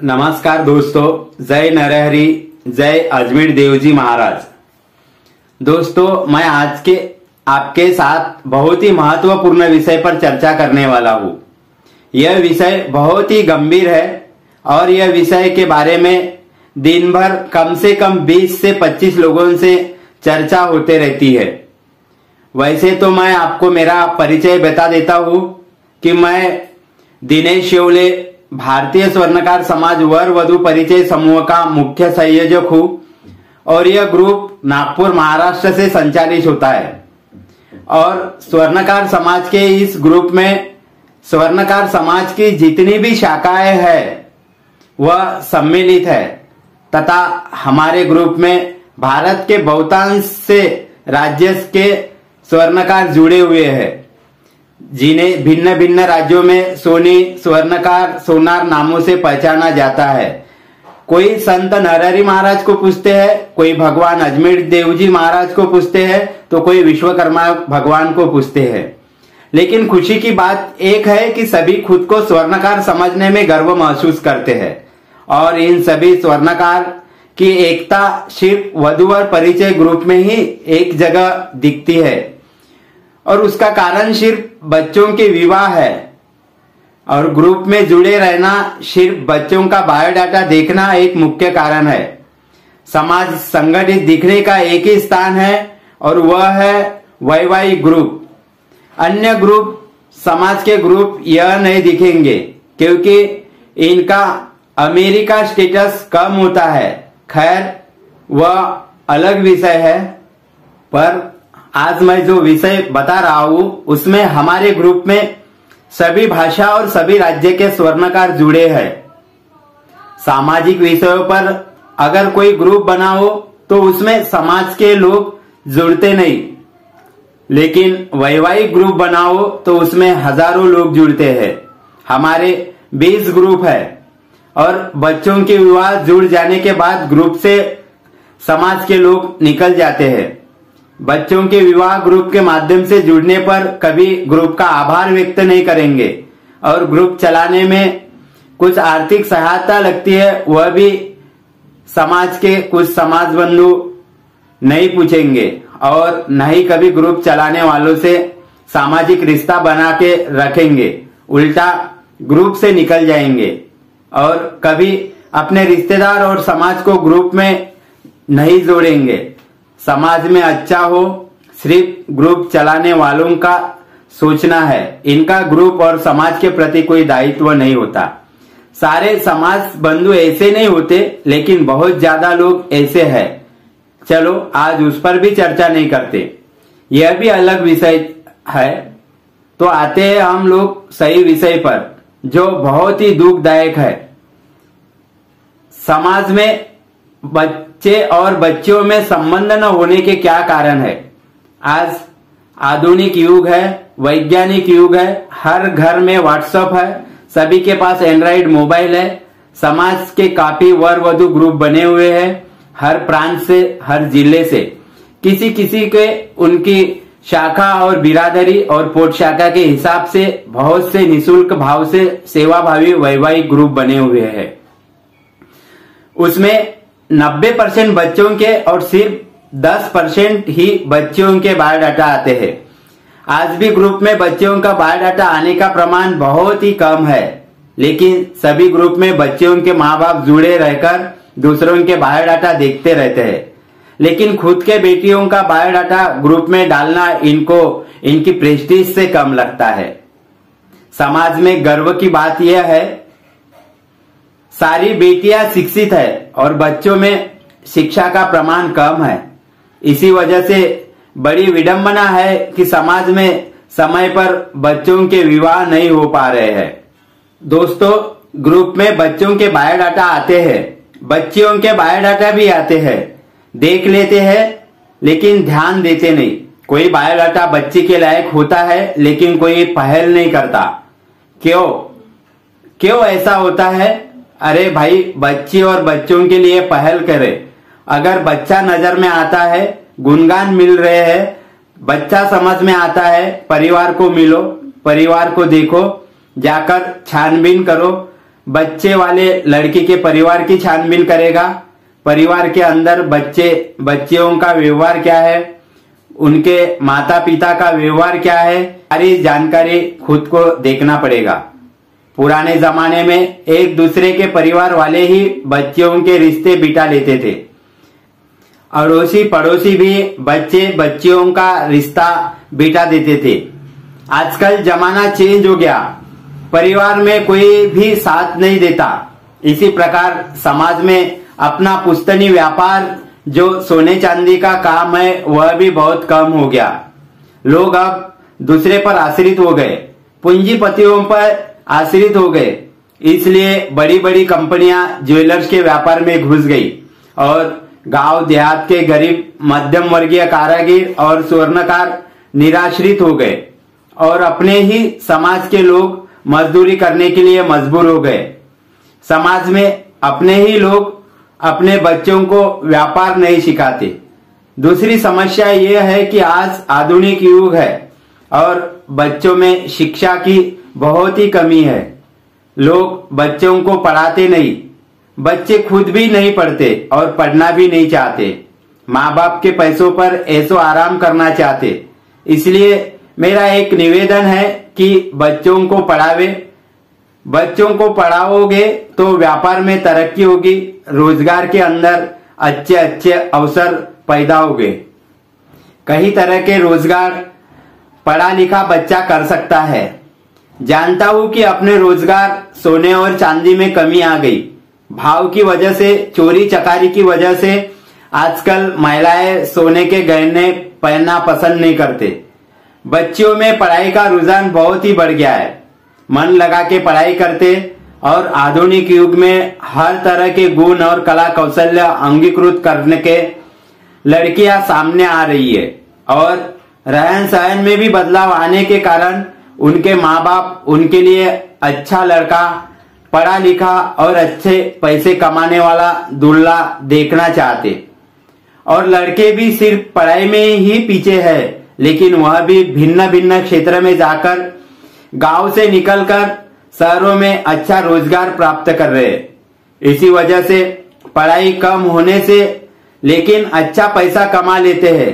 नमस्कार दोस्तों, जय नरहरि, जय अजमेर देवजी महाराज। दोस्तों, मैं आज के आपके साथ बहुत ही महत्वपूर्ण विषय पर चर्चा करने वाला हूँ। यह विषय बहुत ही गंभीर है और यह विषय के बारे में दिन भर कम से कम 20 से 25 लोगों से चर्चा होते रहती है। वैसे तो मैं आपको मेरा परिचय बता देता हूँ कि मैं दिनेश शेवले, भारतीय स्वर्णकार समाज वर वधु परिचय समूह का मुख्य संयोजक हूँ और यह ग्रुप नागपुर महाराष्ट्र से संचालित होता है। और स्वर्णकार समाज के इस ग्रुप में स्वर्णकार समाज की जितनी भी शाखाएं हैं वह सम्मिलित है तथा हमारे ग्रुप में भारत के बहुतांश से राज्य के स्वर्णकार जुड़े हुए हैं, जिन्हें भिन्न भिन्न राज्यों में सोनी, स्वर्णकार, सोनार नामों से पहचाना जाता है। कोई संत नरहरि महाराज को पूछते हैं, कोई भगवान अजमेर देवजी महाराज को पूछते हैं, तो कोई विश्वकर्मा भगवान को पूछते हैं। लेकिन खुशी की बात एक है कि सभी खुद को स्वर्णकार समझने में गर्व महसूस करते हैं और इन सभी स्वर्णकार की एकता सिर्फ वधूवर परिचय ग्रुप में ही एक जगह दिखती है और उसका कारण सिर्फ बच्चों के विवाह है। और ग्रुप में जुड़े रहना, सिर्फ बच्चों का बायोडाटा देखना एक मुख्य कारण है। समाज संगठित दिखने का एक ही स्थान है और वह है वैवाहिक ग्रुप। अन्य ग्रुप, समाज के ग्रुप यह नहीं दिखेंगे क्योंकि इनका अमेरिका स्टेटस कम होता है। खैर, वह अलग विषय है, पर आज मैं जो विषय बता रहा हूं उसमें हमारे ग्रुप में सभी भाषा और सभी राज्य के स्वर्णकार जुड़े हैं। सामाजिक विषयों पर अगर कोई ग्रुप बना हो तो उसमें समाज के लोग जुड़ते नहीं, लेकिन वैवाहिक ग्रुप बना हो तो उसमें हजारों लोग जुड़ते हैं। हमारे 20 ग्रुप है और बच्चों के विवाह जुड़ जाने के बाद ग्रुप से समाज के लोग निकल जाते हैं। बच्चों के विवाह ग्रुप के माध्यम से जुड़ने पर कभी ग्रुप का आभार व्यक्त नहीं करेंगे और ग्रुप चलाने में कुछ आर्थिक सहायता लगती है, वह भी समाज के कुछ समाज बंधु नहीं पूछेंगे और न ही कभी ग्रुप चलाने वालों से सामाजिक रिश्ता बना के रखेंगे, उल्टा ग्रुप से निकल जाएंगे और कभी अपने रिश्तेदार और समाज को ग्रुप में नहीं जोड़ेंगे। समाज में अच्छा हो सिर्फ ग्रुप चलाने वालों का सोचना है, इनका ग्रुप और समाज के प्रति कोई दायित्व नहीं होता। सारे समाज बंधु ऐसे नहीं होते, लेकिन बहुत ज्यादा लोग ऐसे हैं। चलो आज उस पर भी चर्चा नहीं करते, यह भी अलग विषय है। तो आते हैं हम लोग सही विषय पर, जो बहुत ही दुखदायक है। समाज में बच्चे और बच्चियों में संबंध न होने के क्या कारण है? आज आधुनिक युग है, वैज्ञानिक युग है, हर घर में व्हाट्सएप है, सभी के पास एंड्रॉइड मोबाइल है। समाज के काफी वर वधु ग्रुप बने हुए हैं, हर प्रांत से, हर जिले से। किसी किसी के उनकी शाखा और बिरादरी और पोट शाखा के हिसाब से बहुत से निशुल्क भाव से सेवाभावी वैवाहिक ग्रुप बने हुए हैं। उसमें 90% बच्चों के और सिर्फ 10% ही बच्चियों के बायोडाटा आते हैं। आज भी ग्रुप में बच्चियों का बायोडाटा आने का प्रमाण बहुत ही कम है, लेकिन सभी ग्रुप में बच्चियों के माँ बाप जुड़े रहकर दूसरों के बायोडाटा देखते रहते हैं, लेकिन खुद के बेटियों का बायोडाटा ग्रुप में डालना इनको इनकी प्रेस्टीज से कम लगता है। समाज में गर्व की बात यह है, सारी बेटियां शिक्षित है और बच्चों में शिक्षा का प्रमाण कम है। इसी वजह से बड़ी विडंबना है कि समाज में समय पर बच्चों के विवाह नहीं हो पा रहे हैं। दोस्तों, ग्रुप में बच्चों के बायोडाटा आते हैं, बच्चियों के बायोडाटा भी आते हैं, देख लेते हैं लेकिन ध्यान देते नहीं। कोई बायोडाटा बच्ची के लायक होता है लेकिन कोई पहल नहीं करता। क्यों ऐसा होता है? अरे भाई, बच्ची और बच्चों के लिए पहल करे। अगर बच्चा नजर में आता है, गुणगान मिल रहे हैं, बच्चा समझ में आता है, परिवार को मिलो, परिवार को देखो, जाकर छानबीन करो, बच्चे वाले लड़की के परिवार की छानबीन करेगा। परिवार के अंदर बच्चियों का व्यवहार क्या है, उनके माता पिता का व्यवहार क्या है, सारी जानकारी खुद को देखना पड़ेगा। पुराने जमाने में एक दूसरे के परिवार वाले ही बच्चियों के रिश्ते बिठा लेते थे। अड़ोसी पड़ोसी भी बच्चियों का रिश्ता बिठा देते थे। आजकल जमाना चेंज हो गया, परिवार में कोई भी साथ नहीं देता। इसी प्रकार समाज में अपना पुश्तैनी व्यापार जो सोने चांदी का काम है वह भी बहुत कम हो गया। लोग अब दूसरे पर आश्रित हो गए, पूंजीपतियों पर आश्रित हो गए। इसलिए बड़ी बड़ी कंपनियां ज्वेलर्स के व्यापार में घुस गई और गांव देहात के गरीब मध्यम वर्गीय कारागिर और स्वर्णकार निराश्रित हो गए और अपने ही समाज के लोग मजदूरी करने के लिए मजबूर हो गए। समाज में अपने ही लोग अपने बच्चों को व्यापार नहीं सिखाते। दूसरी समस्या यह है कि आज आधुनिक युग है और बच्चों में शिक्षा की बहुत ही कमी है। लोग बच्चों को पढ़ाते नहीं, बच्चे खुद भी नहीं पढ़ते और पढ़ना भी नहीं चाहते। माँ बाप के पैसों पर ऐसो आराम करना चाहते। इसलिए मेरा एक निवेदन है कि बच्चों को पढ़ावे। बच्चों को पढ़ाओगे तो व्यापार में तरक्की होगी, रोजगार के अंदर अच्छे अच्छे अवसर पैदा होंगे। कई तरह के रोजगार पढ़ा लिखा बच्चा कर सकता है। जानता हूं कि अपने रोजगार सोने और चांदी में कमी आ गई। भाव की वजह से, चोरी चकारी की वजह से आजकल महिलाएं सोने के गहने पहनना पसंद नहीं करते। बच्चियों में पढ़ाई का रुझान बहुत ही बढ़ गया है, मन लगा के पढ़ाई करते और आधुनिक युग में हर तरह के गुण और कला कौशल्य अंगीकृत करने के लड़कियां सामने आ रही है और रहन सहन में भी बदलाव आने के कारण उनके माँ बाप उनके लिए अच्छा लड़का, पढ़ा लिखा और अच्छे पैसे कमाने वाला दूल्हा देखना चाहते। और लड़के भी सिर्फ पढ़ाई में ही पीछे है, लेकिन वह भी भिन्न भिन्न क्षेत्र में जाकर गांव से निकलकर शहरों में अच्छा रोजगार प्राप्त कर रहे हैं। इसी वजह से पढ़ाई कम होने से लेकिन अच्छा पैसा कमा लेते हैं।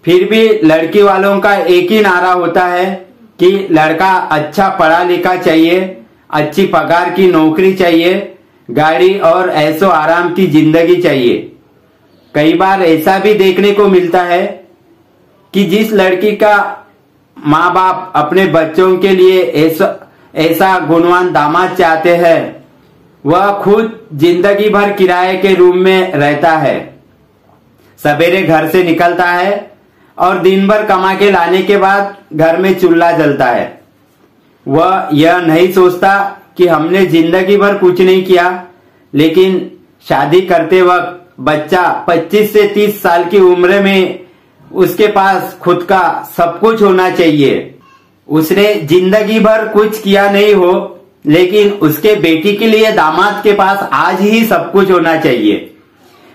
फिर भी लड़की वालों का एक ही नारा होता है कि लड़का अच्छा पढ़ा लिखा चाहिए, अच्छी पगार की नौकरी चाहिए, गाड़ी और ऐसो आराम की जिंदगी चाहिए। कई बार ऐसा भी देखने को मिलता है कि जिस लड़की का माँ बाप अपने बच्चों के लिए ऐसा गुणवान दामाद चाहते हैं, वह खुद जिंदगी भर किराए के रूम में रहता है। सवेरे घर से निकलता है और दिन भर कमा के लाने के बाद घर में चूल्हा जलता है। वह यह नहीं सोचता कि हमने जिंदगी भर कुछ नहीं किया, लेकिन शादी करते वक्त बच्चा 25 से 30 साल की उम्र में उसके पास खुद का सब कुछ होना चाहिए। उसने जिंदगी भर कुछ किया नहीं हो, लेकिन उसके बेटी के लिए दामाद के पास आज ही सब कुछ होना चाहिए।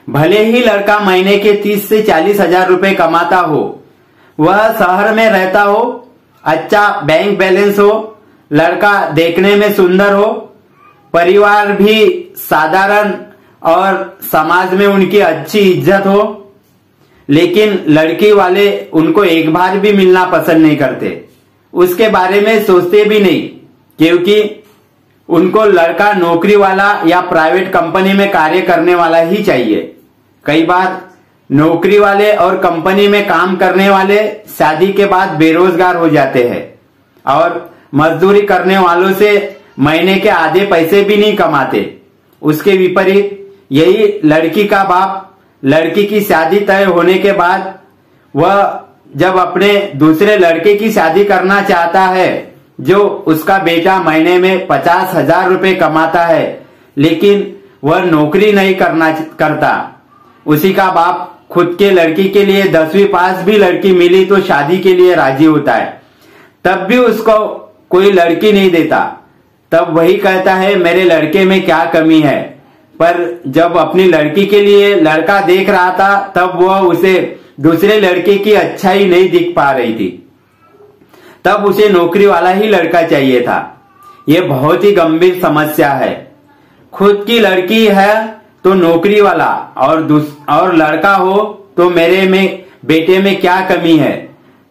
भले ही लड़का महीने के 30 से 40 हजार रुपए कमाता हो, वह शहर में रहता हो, अच्छा बैंक बैलेंस हो, लड़का देखने में सुंदर हो, परिवार भी साधारण और समाज में उनकी अच्छी इज्जत हो, लेकिन लड़की वाले उनको एक बार भी मिलना पसंद नहीं करते, उसके बारे में सोचते भी नहीं, क्योंकि उनको लड़का नौकरी वाला या प्राइवेट कंपनी में कार्य करने वाला ही चाहिए। कई बार नौकरी वाले और कंपनी में काम करने वाले शादी के बाद बेरोजगार हो जाते हैं और मजदूरी करने वालों से महीने के आधे पैसे भी नहीं कमाते। उसके विपरीत यही लड़की का बाप लड़की की शादी तय होने के बाद वह जब अपने दूसरे लड़के की शादी करना चाहता है, जो उसका बेटा महीने में 50 हजार रुपए कमाता है, लेकिन वह नौकरी नहीं करता, उसी का बाप खुद के लड़की के लिए 10वीं पास भी लड़की मिली तो शादी के लिए राजी होता है, तब भी उसको कोई लड़की नहीं देता। तब वही कहता है मेरे लड़के में क्या कमी है, पर जब अपनी लड़की के लिए लड़का देख रहा था तब वह उसे दूसरे लड़के की अच्छाई नहीं दिख पा रही थी, तब उसे नौकरी वाला ही लड़का चाहिए था। ये बहुत ही गंभीर समस्या है। खुद की लड़की है तो नौकरी वाला और लड़का हो तो मेरे में बेटे में क्या कमी है।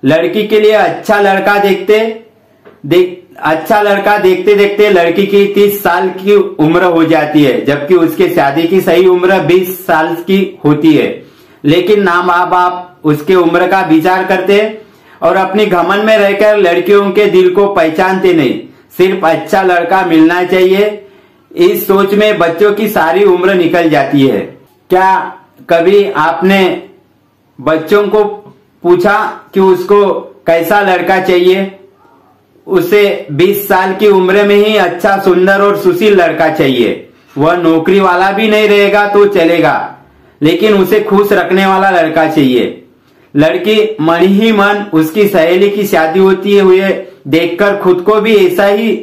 लड़की के लिए अच्छा लड़का देखते देखते लड़की की 30 साल की उम्र हो जाती है, जबकि उसके शादी की सही उम्र 20 साल की होती है। लेकिन ना माँ बाप उसके उम्र का विचार करते और अपनी घमंड में रहकर लड़कियों के दिल को पहचानते नहीं। सिर्फ अच्छा लड़का मिलना चाहिए, इस सोच में बच्चों की सारी उम्र निकल जाती है। क्या कभी आपने बच्चों को पूछा कि उसको कैसा लड़का चाहिए? उसे 20 साल की उम्र में ही अच्छा, सुंदर और सुशील लड़का चाहिए। वह नौकरी वाला भी नहीं रहेगा तो चलेगा, लेकिन उसे खुश रखने वाला लड़का चाहिए। लड़की मन ही मन उसकी सहेली की शादी होती हुए देखकर खुद को भी ऐसा ही,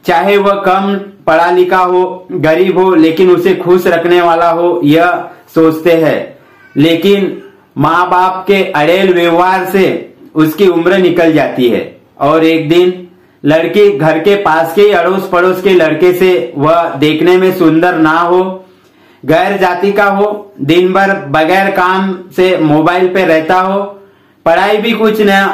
चाहे वह कम पढ़ा लिखा हो, गरीब हो, लेकिन उसे खुश रखने वाला हो, यह सोचते हैं। लेकिन माँ बाप के अड़ेल व्यवहार से उसकी उम्र निकल जाती है और एक दिन लड़की घर के पास के अड़ोस पड़ोस के लड़के से वह देखने में सुंदर ना हो, गैर जाति का हो, दिन भर बगैर काम से मोबाइल पे रहता हो, पढ़ाई भी कुछ न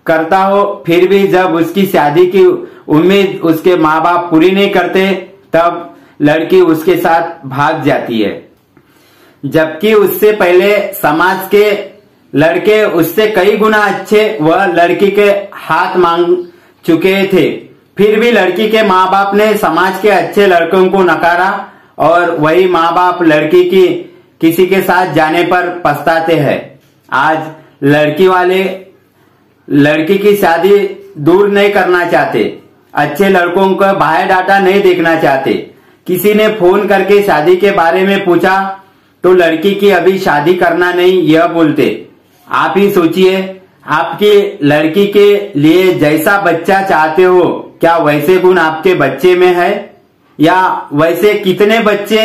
करता हो, फिर भी जब उसकी शादी की उम्मीद उसके माँ बाप पूरी नहीं करते तब लड़की उसके साथ भाग जाती है। जबकि उससे पहले समाज के लड़के उससे कई गुना अच्छे वह लड़की के हाथ मांग चुके थे, फिर भी लड़की के माँ बाप ने समाज के अच्छे लड़कों को नकारा और वही माँ बाप लड़की की किसी के साथ जाने पर पछताते हैं। आज लड़की वाले लड़की की शादी दूर नहीं करना चाहते, अच्छे लड़कों का बायोडाटा नहीं देखना चाहते। किसी ने फोन करके शादी के बारे में पूछा तो लड़की की अभी शादी करना नहीं यह बोलते। आप ही सोचिए, आपकी लड़की के लिए जैसा बच्चा चाहते हो, क्या वैसे गुण आपके बच्चे में है? या वैसे कितने बच्चे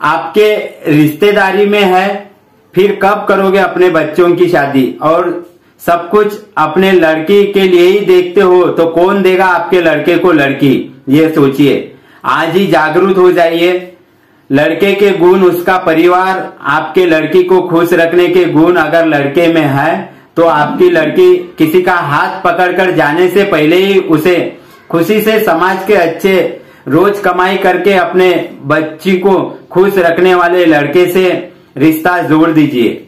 आपके रिश्तेदारी में है? फिर कब करोगे अपने बच्चों की शादी? और सब कुछ अपने लड़की के लिए ही देखते हो तो कौन देगा आपके लड़के को लड़की? ये सोचिए, आज ही जागरूक हो जाइए। लड़के के गुण उसका परिवार, आपके लड़की को खुश रखने के गुण अगर लड़के में है तो आपकी लड़की किसी का हाथ पकड़कर जाने से पहले ही उसे खुशी से समाज के अच्छे रोज कमाई करके अपने बच्ची को खुश रखने वाले लड़के से रिश्ता जोड़ दीजिए।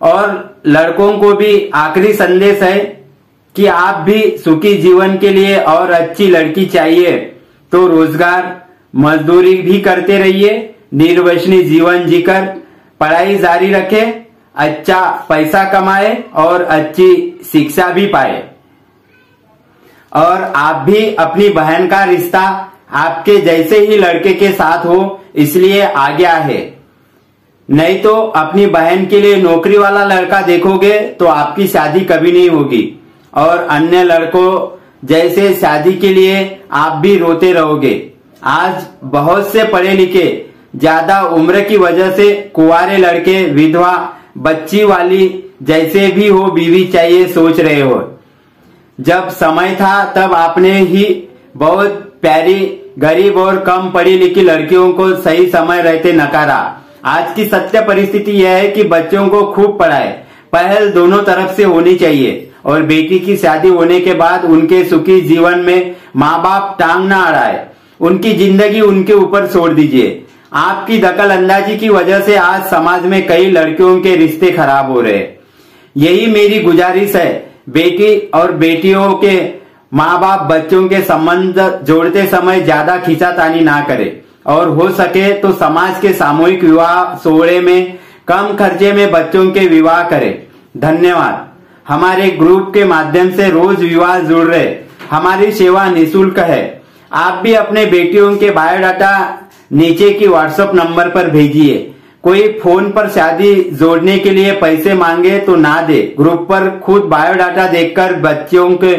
और लड़कों को भी आखिरी संदेश है कि आप भी सुखी जीवन के लिए और अच्छी लड़की चाहिए तो रोजगार मजदूरी भी करते रहिए, निर्वसनी जीवन जीकर पढ़ाई जारी रखे, अच्छा पैसा कमाए और अच्छी शिक्षा भी पाए। और आप भी अपनी बहन का रिश्ता आपके जैसे ही लड़के के साथ हो इसलिए आ गया है, नहीं तो अपनी बहन के लिए नौकरी वाला लड़का देखोगे तो आपकी शादी कभी नहीं होगी और अन्य लड़कों जैसे शादी के लिए आप भी रोते रहोगे। आज बहुत से पढ़े लिखे ज्यादा उम्र की वजह से कुंवारे लड़के विधवा बच्ची वाली जैसे भी हो बीवी चाहिए सोच रहे हो। जब समय था तब आपने ही बहुत प्यारी गरीब और कम पढ़ी लिखी लड़कियों को सही समय रहते नकारा। आज की सत्य परिस्थिति यह है कि बच्चों को खूब पढ़ाए, पहल दोनों तरफ से होनी चाहिए और बेटी की शादी होने के बाद उनके सुखी जीवन में माँ बाप टांग ना अड़ाए, उनकी जिंदगी उनके ऊपर छोड़ दीजिए। आपकी दखल अंदाजी की वजह से आज समाज में कई लड़कियों के रिश्ते खराब हो रहे। यही मेरी गुजारिश है, बेटी और बेटियों के माँ बाप बच्चों के संबंध जोड़ते समय ज्यादा खींचातानी ना करे और हो सके तो समाज के सामूहिक विवाह सोहरे में कम खर्चे में बच्चों के विवाह करे। धन्यवाद। हमारे ग्रुप के माध्यम से रोज विवाह जुड़ रहे, हमारी सेवा निःशुल्क है। आप भी अपने बेटियों के बायोडाटा नीचे की व्हाट्सएप नंबर पर भेजिए। कोई फोन पर शादी जोड़ने के लिए पैसे मांगे तो ना दे, ग्रुप पर खुद बायोडाटा देखकर बच्चों के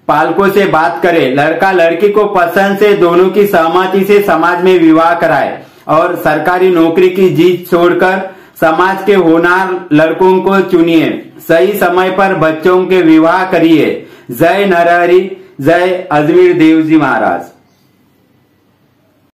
पालकों से बात करे। लड़का लड़की को पसंद से दोनों की सहमति से समाज में विवाह कराए और सरकारी नौकरी की जीत छोड़कर समाज के होनहार लड़कों को चुनिए। सही समय पर बच्चों के विवाह करिए। जय नरहरि, जय अजमेर देव जी महाराज।